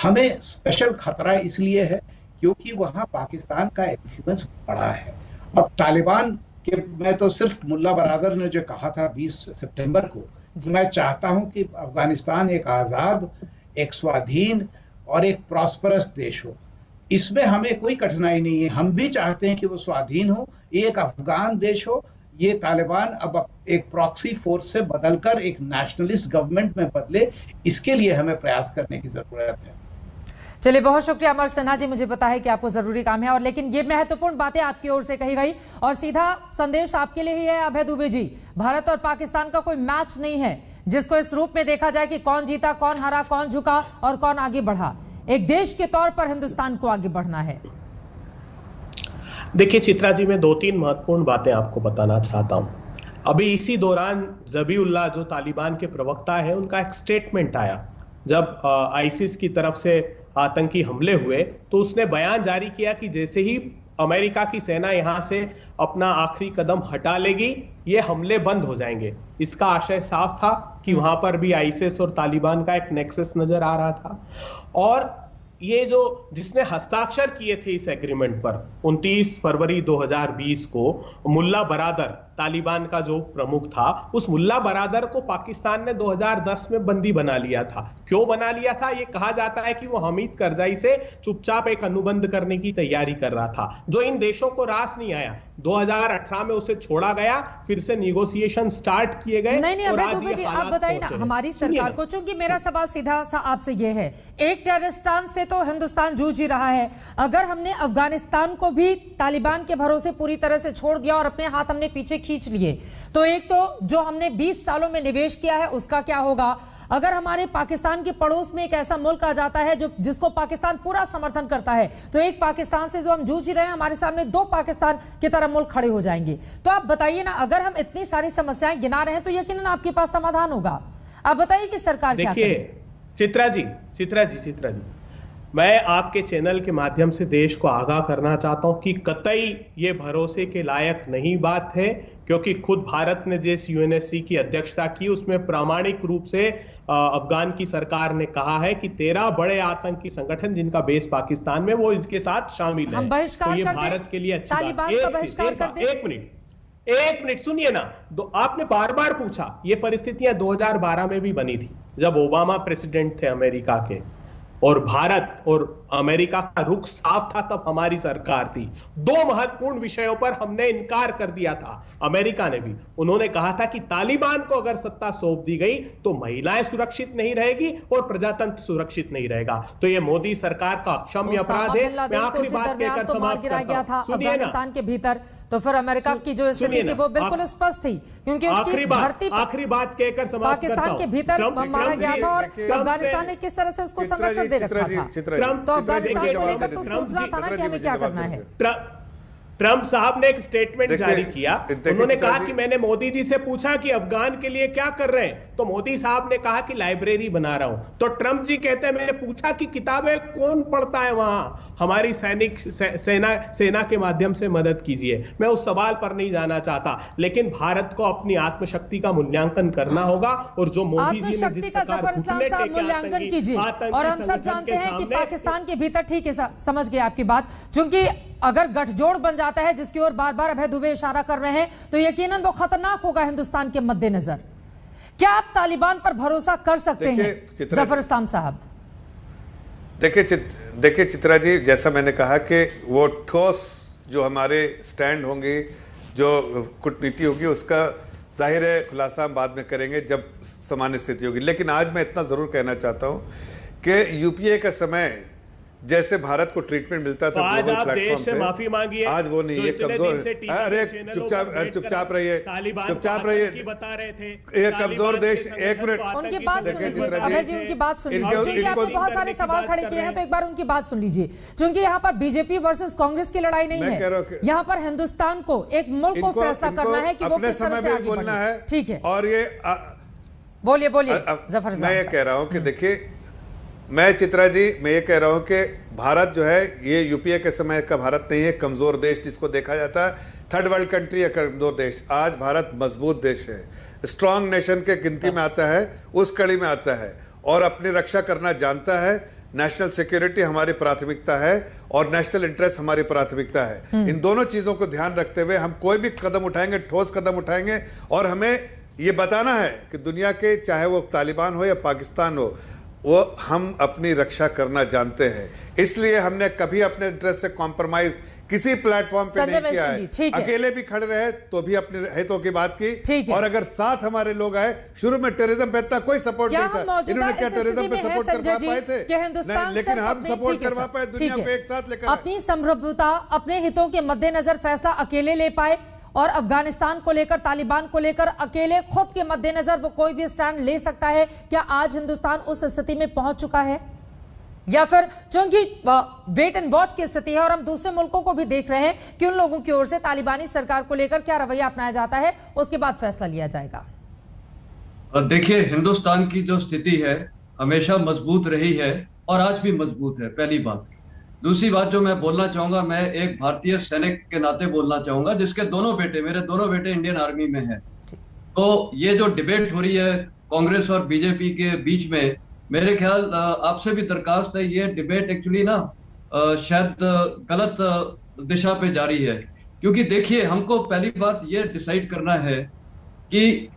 हमें स्पेशल खतरा इसलिए है क्योंकि वहां पाकिस्तान का इन्फ्लुएंस बड़ा है। अब तालिबान के, मैं तो सिर्फ मुल्ला बरादर ने जो कहा था 20 सितंबर को, मैं चाहता हूं कि अफगानिस्तान एक आजाद, एक स्वाधीन और एक प्रॉस्परस देश हो। इसमें हमें कोई कठिनाई नहीं है। हम भी चाहते हैं कि वो स्वाधीन हो, एक अफगान देश हो। ये तालिबान अब एक प्रॉक्सी फोर्स से बदलकर एक नेशनलिस्ट गवर्नमेंट में बदले, इसके लिए हमें प्रयास करने की जरूरत है।
चलिए, बहुत शुक्रिया अमर सिन्हा जी, मुझे पता है कि आपको जरूरी काम है, और लेकिन ये महत्वपूर्ण बातें आपकी ओर से कही गई और सीधा संदेश आपके लिए ही है अभय दुबे जी। भारत और पाकिस्तान का कोई मैच नहीं है जिसको इस रूप में देखा जाए कि कौन जीता, कौन हारा, कौन झुका और कौन आगे बढ़ा। एक देश के तौर पर हिंदुस्तान को आगे बढ़ना है।
देखिए चित्रा जी, मैं 2-3 महत्वपूर्ण बातें आपको बताना चाहता हूं। अभी इसी दौरान ज़बीउल्लाह जो तालिबान के प्रवक्ता है, उनका एक स्टेटमेंट आया जब आईसिस की तरफ से आतंकी हमले हुए, तो उसने बयान जारी किया कि जैसे ही अमेरिका की सेना यहां से अपना आखिरी कदम हटा लेगी, ये हमले बंद हो जाएंगे। इसका आशय साफ था कि वहां पर भी आईसिस और तालिबान का एक नेक्सस नजर आ रहा था। और ये जो जिसने हस्ताक्षर किए थे इस एग्रीमेंट पर 29 फरवरी 2020 को, मुल्ला बरादर, तालिबान का जो प्रमुख था, उस मुल्ला बरादर को पाकिस्तान ने 2010 में बंदी बना लिया था। क्यों बना लिया था? ये कहा जाता है कि वो हमीद करजाई से चुपचाप एक अनुबंध करने की तैयारी कर रहा था, जो इन देशों को रास नहीं आया। 2018 में उसे छोड़ा गया, फिर से निगोशिएशन स्टार्ट किए गए।
नहीं, अभय दुबे जी, आप बताइए ना हमारी सरकार को, चूंकि मेरा सवाल सीधा सा आपसे ये है, एक टेररिस्तान से तो हिंदुस्तान जूझ ही रहा है, अगर हमने अफगानिस्तान को भी तालिबान के भरोसे पूरी तरह से छोड़ दिया और अपने हाथ हमने पीछे खींच लिए, तो एक तो जो हमने 20 सालों में निवेश किया है उसका क्या होगा? अगर हमारे पाकिस्तान के पड़ोस में एक ऐसा मुल्क आ जाता है जिसको पाकिस्तान पूरा समर्थन करता है, तो एक पाकिस्तान से जो हम जूझ रहे हैं, हमारे सामने 2 पाकिस्तान की तरह मुल्क खड़े हो जाएंगे। तो आप बताइए ना, अगर हम इतनी सारी समस्याएं गिना रहे हैं तो यकीनन आपके पास समाधान होगा। आप बताइए कि सरकार क्या करे।
देखिए चित्रा जी, मैं आपके चैनल के माध्यम से देश को आगाह करना चाहता हूं कि कतई ये भरोसे के लायक नहीं बात है, क्योंकि खुद भारत ने जिस यूएनएससी की अध्यक्षता की, उसमें प्रामाणिक रूप से अफगान की सरकार ने कहा है कि 13 बड़े आतंकी संगठन जिनका बेस पाकिस्तान में, वो इनके साथ शामिल है। तो ये भारत के लिए अच्छी बात है। एक मिनट सुनिए ना, आपने बार बार पूछा, ये परिस्थितियां 2012 में भी बनी थी जब ओबामा प्रेसिडेंट थे अमेरिका के, और भारत और अमेरिका का रुख साफ था, तब हमारी सरकार थी। 2 महत्वपूर्ण विषयों पर हमने इनकार कर दिया था, अमेरिका ने भी। उन्होंने कहा था कि तालिबान को अगर सत्ता सौंप दी गई तो महिलाएं सुरक्षित नहीं रहेगी और प्रजातंत्र सुरक्षित नहीं रहेगा। तो ये मोदी सरकार का अक्षम्य अपराध है। मैं आखिरी बात कहकर समाप्त करता हूं, सुनिए ना।
अफगानिस्तान के भीतर तो फिर अमेरिका की जो स्थिति थी वो बिल्कुल स्पष्ट थी, क्योंकि उसकी भर्ती
आखिरी बात कहकर समाप्त करता हूं।
पाकिस्तान के भीतर मारा गया था और अफगानिस्तान ने किस तरह से उसको संरक्षण दे रखा था। तो अफगानिस्तान को लेकर तो सोचना था ना कि हमें क्या करना है।
ट्रंप साहब ने एक स्टेटमेंट जारी किया, उन्होंने कहा कि मैंने मोदी जी से पूछा कि अफगान के लिए क्या कर रहे हैं, तो मोदी साहब ने कहा कि लाइब्रेरी बना रहा हूं। तो ट्रंप जी कहते हैं मैंने पूछा कि किताबें कौन पढ़ता है वहां, हमारी सेना के माध्यम से मदद कीजिए। मैं उस सवाल पर नहीं जाना चाहता, लेकिन भारत को अपनी आत्मशक्ति का मूल्यांकन करना होगा, और जो मोदी जी ने जिस प्रकार
मूल्यांकन कीजिए। और हम सब जानते हैं कि पाकिस्तान के भीतर, ठीक है समझ गए आपकी बात, चूंकि अगर गठजोड़ बन जाता है, जिसकी ओर बार बार अभय दुबे इशारा कर रहे हैं, तो यकीनन वो खतरनाक होगा हिंदुस्तान के मद्देनजर। क्या आप तालिबान पर भरोसा कर सकते हैं जफर इस्लाम साहब?
देखिए चित्रा जी, जैसा मैंने कहा कि वो ठोस जो हमारे स्टैंड होंगे, जो कूटनीति होगी, उसका जाहिर है खुलासा हम बाद में करेंगे जब सामान्य स्थिति होगी। लेकिन आज मैं इतना ज़रूर कहना चाहता हूँ कि यूपीए का समय जैसे भारत को ट्रीटमेंट मिलता था
आज आप देश से माफी मांगिए,
आज वो नहीं, ये कमजोर। अरे चुपचाप रहिए, चुपचाप रहिए,
बता रहे थे
ये कमजोर देश। एक मिनट,
उनकी बात सुन लीजिए अभय जी, उनकी बात सुन लीजिए, क्योंकि आपने बहुत सारे सवाल खड़े किए हैं, तो एक बार उनकी बात सुन लीजिए। क्योंकि यहाँ पर बीजेपी वर्सेस कांग्रेस की लड़ाई नहीं है, यहाँ पर हिंदुस्तान को, एक मुल्क को फैसला करना है कि वो किस तरह से आगे बढ़ना है। ठीक है,
और ये
बोलिए जफर।
मैं ये कह रहा हूँ कि देखिए, मैं चित्रा जी, मैं ये कह रहा हूं कि भारत जो है ये यूपीए के समय का भारत नहीं है, कमजोर देश जिसको देखा जाता है, थर्ड वर्ल्ड कंट्री या कमजोर देश। आज भारत मजबूत देश है, स्ट्रांग नेशन के गिनती में आता है, उस कड़ी में आता है, और अपनी रक्षा करना जानता है। नेशनल सिक्योरिटी हमारी प्राथमिकता है और नेशनल इंटरेस्ट हमारी प्राथमिकता है। इन दोनों चीजों को ध्यान रखते हुए हम कोई भी कदम उठाएंगे, ठोस कदम उठाएंगे, और हमें ये बताना है कि दुनिया के, चाहे वो तालिबान हो या पाकिस्तान हो, वो हम अपनी रक्षा करना जानते हैं। इसलिए हमने कभी अपने इंटरेस्ट से कॉम्प्रोमाइज किसी प्लेटफॉर्म पे नहीं किया है। अकेले भी खड़े रहे तो भी अपने हितों की बात की, और अगर साथ हमारे लोग आए, शुरू में टेररिज्म पे इतना कोई सपोर्ट नहीं था, इन्होंने क्या टेररिज्म पे सपोर्ट करवा पाए थे? लेकिन हम सपोर्ट करवा पाए, दुनिया को एक साथ लेकर
अपनी संप्रभुता, अपने हितों के मद्देनजर फैसला अकेले ले पाए, और अफगानिस्तान को लेकर, तालिबान को लेकर अकेले खुद के मद्देनजर वो कोई भी स्टैंड ले सकता है। क्या आज हिंदुस्तान उस स्थिति में पहुंच चुका है, या फिर चूंकि वेट एंड वॉच की स्थिति है और हम दूसरे मुल्कों को भी देख रहे हैं कि उन लोगों की ओर से तालिबानी सरकार को लेकर क्या रवैया अपनाया जाता है, उसके बाद फैसला लिया जाएगा?
देखिए, हिंदुस्तान की जो स्थिति है हमेशा मजबूत रही है और आज भी मजबूत है, पहली बात। दूसरी बात जो मैं बोलना चाहूंगा, मैं एक भारतीय सैनिक के नाते बोलना चाहूंगा, जिसके मेरे दोनों बेटे इंडियन आर्मी में हैं। तो ये जो डिबेट हो रही है कांग्रेस और बीजेपी के बीच में, मेरे ख्याल आपसे भी दरखास्त है, ये डिबेट एक्चुअली ना शायद गलत दिशा पे जा रही है। क्योंकि देखिए, हमको पहली बात ये डिसाइड करना है कि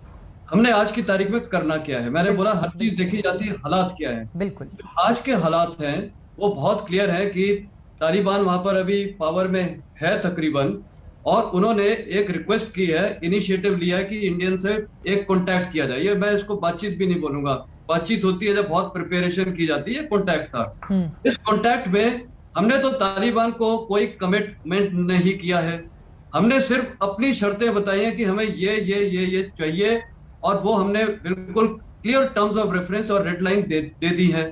हमने आज की तारीख में करना क्या है। मैंने बोला हर चीज देखी जाती है, हालात क्या है।
बिल्कुल,
आज के हालात हैं वो बहुत क्लियर है कि तालिबान वहां पर अभी पावर में है तकरीबन, और उन्होंने एक रिक्वेस्ट की है, इनिशिएटिव लिया है कि इंडियन से एक कांटेक्ट किया जाए। ये मैं इसको बातचीत भी नहीं बोलूंगा, बातचीत होती है जब बहुत प्रिपरेशन की जाती है, कांटेक्ट था। इस कांटेक्ट में हमने तो तालिबान को कोई कमिटमेंट नहीं किया है, हमने सिर्फ अपनी शर्तें बताई हैं कि हमें ये चाहिए, और वो हमने बिल्कुल क्लियर टर्म्स ऑफ रेफरेंस और रेड लाइन दे दी है।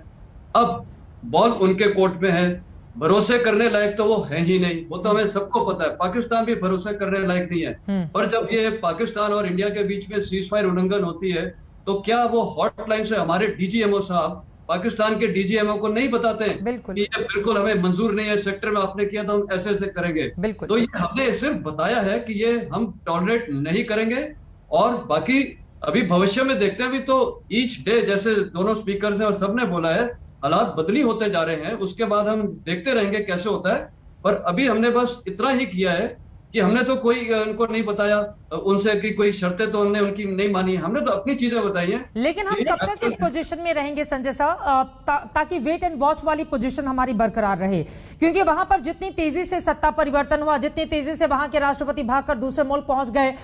अब बॉल उनके कोर्ट में है, भरोसे करने लायक तो वो है ही नहीं, वो तो हमें सबको पता है। पाकिस्तान भी भरोसे करने लायक नहीं है। पर जब ये पाकिस्तान और इंडिया के बीच में सीज फायर उल्लंघन होती है, तो क्या वो हॉटलाइन से हमारे डीजीएमओ साहब पाकिस्तान के डीजीएमओ को नहीं बताते हैं कि ये बिल्कुल हमें मंजूर नहीं है, सेक्टर में आपने किया तो हम ऐसे करेंगे? तो ये हमने सिर्फ बताया है कि ये हम टॉलरेट नहीं करेंगे, और बाकी अभी भविष्य में देखते हैं। अभी तो ईच डे, जैसे दोनों स्पीकर हैं और सबने बोला है, हालात बदली होते जा रहे हैं, उसके बाद हम देखते रहेंगे कैसे होता है। पर अभी हमने बस इतना ही किया है कि हमने तो कोई उनको नहीं बताया उनसे कि कोई शर्तें तो हमने उनकी नहीं मानी, हमने तो अपनी चीजें बताई हैं।
लेकिन हम कब तक इस पोजीशन में रहेंगे संजय साहब, ताकि वेट एंड वॉच वाली पोजीशन हमारी बरकरार रहे? क्योंकि वहां पर जितनी तेजी से सत्ता परिवर्तन हुआ, जितनी तेजी से वहां के राष्ट्रपति भागकर दूसरे मुल्क पहुंच गए,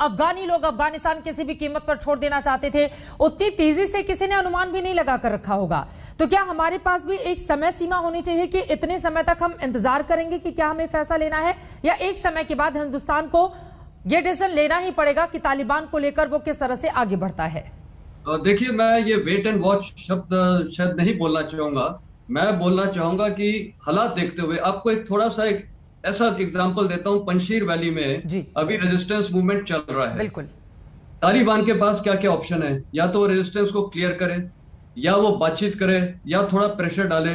अफगानी लोग अफगानिस्तान किसी भी कीमत पर छोड़ देना चाहते थे, उतनी तेजी से किसी ने अनुमान भी नहीं लगा कर रखा होगा। तो क्या हमारे पास भी एक समय सीमा होनी चाहिए कि इतने समय तक हम इंतजार करेंगे कि क्या हमें फैसला लेना है, या एक समय के बाद हिंदुस्तान को यह डिसीजन लेना ही पड़ेगा कि तालिबान को लेकर वो किस तरह से आगे बढ़ता है?
देखिए, मैं ये वेट एंड वॉच शब्द शायद नहीं बोलना चाहूंगा। मैं बोलना चाहूंगा कि हालात देखते हुए, आपको एक थोड़ा सा एक ऐसा एग्जांपल देता हूं। पंजशीर वैली में अभी रेजिस्टेंस मूवमेंट चल रहा है।
बिल्कुल,
तालिबान के पास क्या क्या ऑप्शन है, या तो वो रेजिस्टेंस को क्लियर करे, या वो बातचीत करे, या थोड़ा प्रेशर डाले।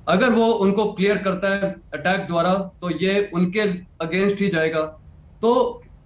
अगर वो उनको क्लियर करता है अटैक द्वारा, तो ये उनके अगेंस्ट ही जाएगा। तो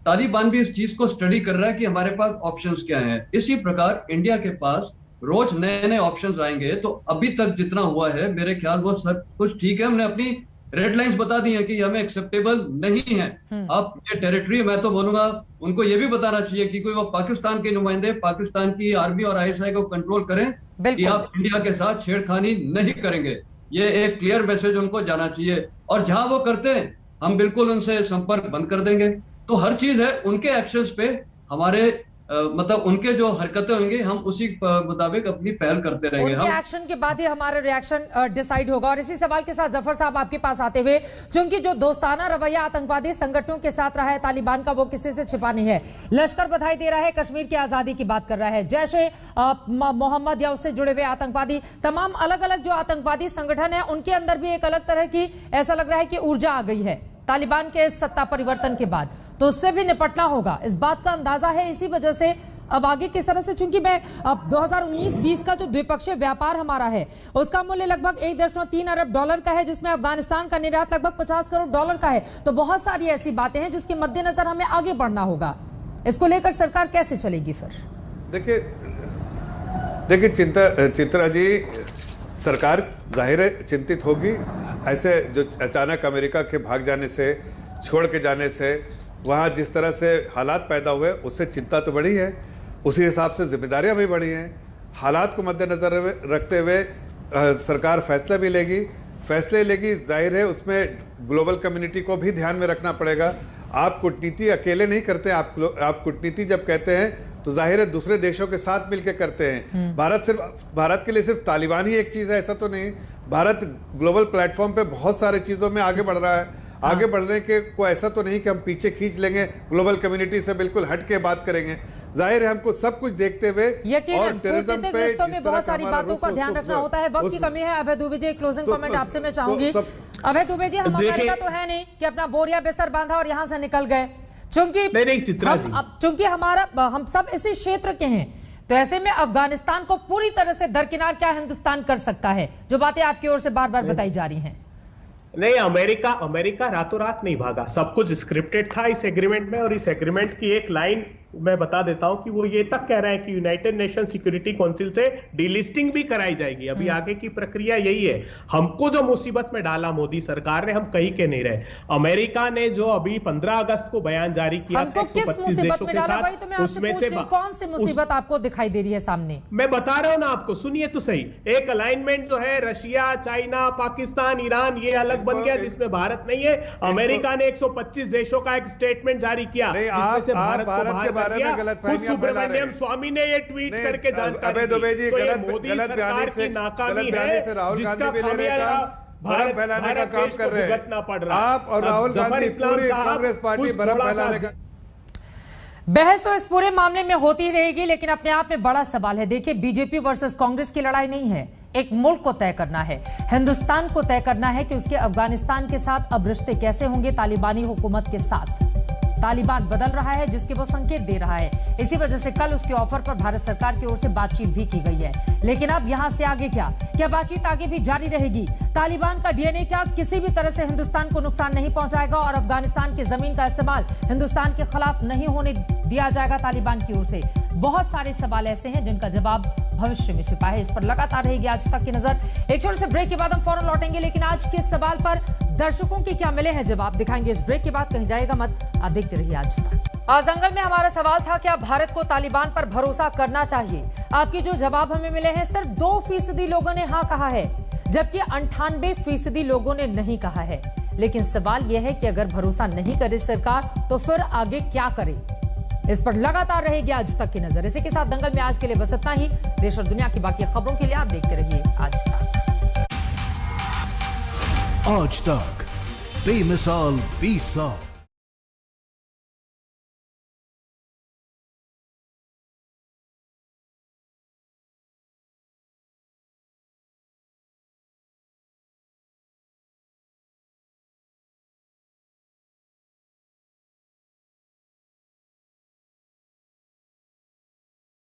तालिबान भी इस चीज को स्टडी कर रहा है कि हमारे पास ऑप्शंस क्या हैं। इसी प्रकार इंडिया के पास रोज नए नए ऑप्शंस आएंगे। तो अभी तक जितना हुआ है, मेरे ख्याल वो सब कुछ ठीक है। हमने अपनी रेड लाइंस बता दी हैं कि हमें एक्सेप्टेबल नहीं है। अब ये टेरिटरी, मैं तो बोलूंगा उनको ये भी बताना चाहिए कि कोई वो पाकिस्तान के नुमाइंदे पाकिस्तान की आर्मी और ISI को कंट्रोल करें कि आप इंडिया के साथ छेड़खानी नहीं करेंगे। ये एक क्लियर मैसेज उनको जाना चाहिए, और जहां वो करते हैं हम बिल्कुल उनसे संपर्क बंद कर देंगे। तो हर चीज है उनके एक्शंस पे हमारे मतलब उनके जो हरकतें होंगी हम उसी मुताबिक अपनी पहल करते रहेंगे।
उनके एक्शन के बाद ही हमारा रिएक्शन डिसाइड होगा। और इसी सवाल के साथ जफर साहब आपके पास आते हुए, क्योंकि जो दोस्ताना रवैया आतंकवादी संगठनों के साथ रहा है तालिबान का, वो किसी से छिपा नहीं है। लश्कर बधाई दे रहा है, कश्मीर की आजादी की बात कर रहा है, जैशे मोहम्मद या उससे जुड़े हुए आतंकवादी, तमाम अलग अलग जो आतंकवादी संगठन है उनके अंदर भी एक अलग तरह की ऐसा लग रहा है कि ऊर्जा आ गई है तालिबान के सत्ता परिवर्तन के बाद। तो उससे भी निपटना होगा, इस बात का अंदाजा है। इसी वजह से अब आगे किस तरह से, चूंकि मैं अब 2019-20 का जो द्विपक्षीय व्यापार हमारा है उसका मूल्य लगभग 1.3 अरब डॉलर का है, जिसमें अफगानिस्तान का निर्यात लगभग 50 करोड़ डॉलर का है। तो बहुत सारी ऐसी बातें हैं जिसके मद्देनजर हमें आगे बढ़ना होगा। इसको लेकर सरकार कैसे चलेगी फिर?
देखिए चित्रा जी, सरकार जाहिर है चिंतित होगी। ऐसे जो अचानक अमेरिका के भाग जाने से, छोड़ के जाने से, वहाँ जिस तरह से हालात पैदा हुए उससे चिंता तो बढ़ी है, उसी हिसाब से जिम्मेदारियां भी बढ़ी हैं। हालात को मद्देनजर रखते हुए सरकार फैसला भी लेगी, फैसले लेगी। जाहिर है उसमें ग्लोबल कम्युनिटी को भी ध्यान में रखना पड़ेगा। आप कूटनीति अकेले नहीं करते, आप कूटनीति जब कहते हैं तो जाहिर है दूसरे देशों के साथ मिलकर करते हैं। भारत के लिए सिर्फ तालिबान ही एक चीज़ है ऐसा तो नहीं। भारत ग्लोबल प्लेटफॉर्म पे बहुत सारे चीज़ों में आगे बढ़ रहा है। आगे बढ़ने के को ऐसा तो नहीं कि हम पीछे खींच लेंगे, ग्लोबल कम्युनिटी से बिल्कुल हट के बात करेंगे। जाहिर है हमको सब कुछ देखते हुए और टेररिज्म पे जिस तरह
बहुत सारी बातों का ध्यान रखना होता है। वक्त की कमी है। अभय दुबे जी, क्लोजिंग कमेंट आपसे मैं चाहूंगी। अभय दुबे जी, हम अमेरिका तो है नहीं कि अपना बोरिया बिस्तर बांधा और यहाँ से निकल गए, चूंकि हम सब इसी क्षेत्र के हैं। तो ऐसे में अफगानिस्तान को पूरी तरह से दरकिनार क्या हिंदुस्तान कर सकता है, जो बातें आपकी ओर से बार बार बताई जा रही हैं?
नहीं, अमेरिका रातों रात नहीं भागा। सब कुछ स्क्रिप्टेड था इस एग्रीमेंट में। और इस एग्रीमेंट की एक लाइन मैं बता देता हूं कि वो ये तक कह रहा है कि यूनाइटेड नेशन सिक्योरिटी काउंसिल से डीलिस्टिंग भी कराई जाएगी। अभी आगे की प्रक्रिया यही है। हमको जो मुसीबत में डाला मोदी सरकार ने, हम कहीं के नहीं रहे। अमेरिका ने जो अभी 15 अगस्त को बयान जारी किया था 125 देशों के साथ, उसमें से
कौन सी मुसीबत आपको दिखाई दे रही है सामने?
मैं बता रहा हूं ना आपको, सुनिए तो सही। एक अलाइनमेंट जो है रशिया, चाइना, पाकिस्तान, ईरान, ये अलग बन गया जिसमें भारत नहीं है। अमेरिका ने 125 देशों का एक स्टेटमेंट जारी किया जिसमें से भारत को बाहर सुब्रमण्यम स्वामी ने ये ट्वीट करके जानकारी दी। तो ये मोदी सरकार की नाकामी है जिसका खामियाजा
भ्रम फैलाने का काम कर रहे हैं आप और राहुल गांधी, पूरी कांग्रेस पार्टी भ्रम फैलाने का।
बहस तो इस पूरे मामले में होती रहेगी, लेकिन अपने आप में बड़ा सवाल है। देखिए, बीजेपी वर्सेस कांग्रेस की लड़ाई नहीं है, एक मुल्क को तय करना है, हिंदुस्तान को तय करना है कि उसके अफगानिस्तान के साथ अब रिश्ते कैसे होंगे तालिबानी हुकूमत के साथ। तालिबान बदल रहा है जिसके वो संकेत दे रहा है। इसी वजह से कल उसके ऑफर पर भारत सरकार की ओर से बातचीत भी की गई है। लेकिन अब यहां से आगे क्या बातचीत आगे भी जारी रहेगी? तालिबान का डीएनए क्या किसी भी तरह से हिंदुस्तान को नुकसान नहीं पहुंचाएगा और अफगानिस्तान की जमीन का इस्तेमाल हिंदुस्तान के खिलाफ नहीं होने दिया जाएगा तालिबान की ओर से? बहुत सारे सवाल ऐसे हैं जिनका जवाब भविष्य में छिपा है। इस पर लगातार रहेगी आज तक की नजर। एक छोटे से ब्रेक के बाद हम फौरन लौटेंगे, लेकिन आज के सवाल पर दर्शकों के क्या मिले हैं जवाब दिखाएंगे इस ब्रेक के बाद। कहीं जाएगा मत, आप देखते रहिए आज तक। आज दंगल में हमारा सवाल था, क्या भारत को तालिबान पर भरोसा करना चाहिए? आपके जो जवाब हमें मिले हैं, सिर्फ 2% लोगों ने हाँ कहा है, जबकि 98% लोगों ने नहीं कहा है। लेकिन सवाल यह है कि अगर भरोसा नहीं करे सरकार तो फिर आगे क्या करे? इस पर लगातार रहेगी आज तक की नजर। इसी के साथ दंगल में आज के लिए बस इतना ही। देश और दुनिया की बाकी खबरों के लिए आप देखते रहिए आज तक।
आज तक बेमिसाल 20 साल।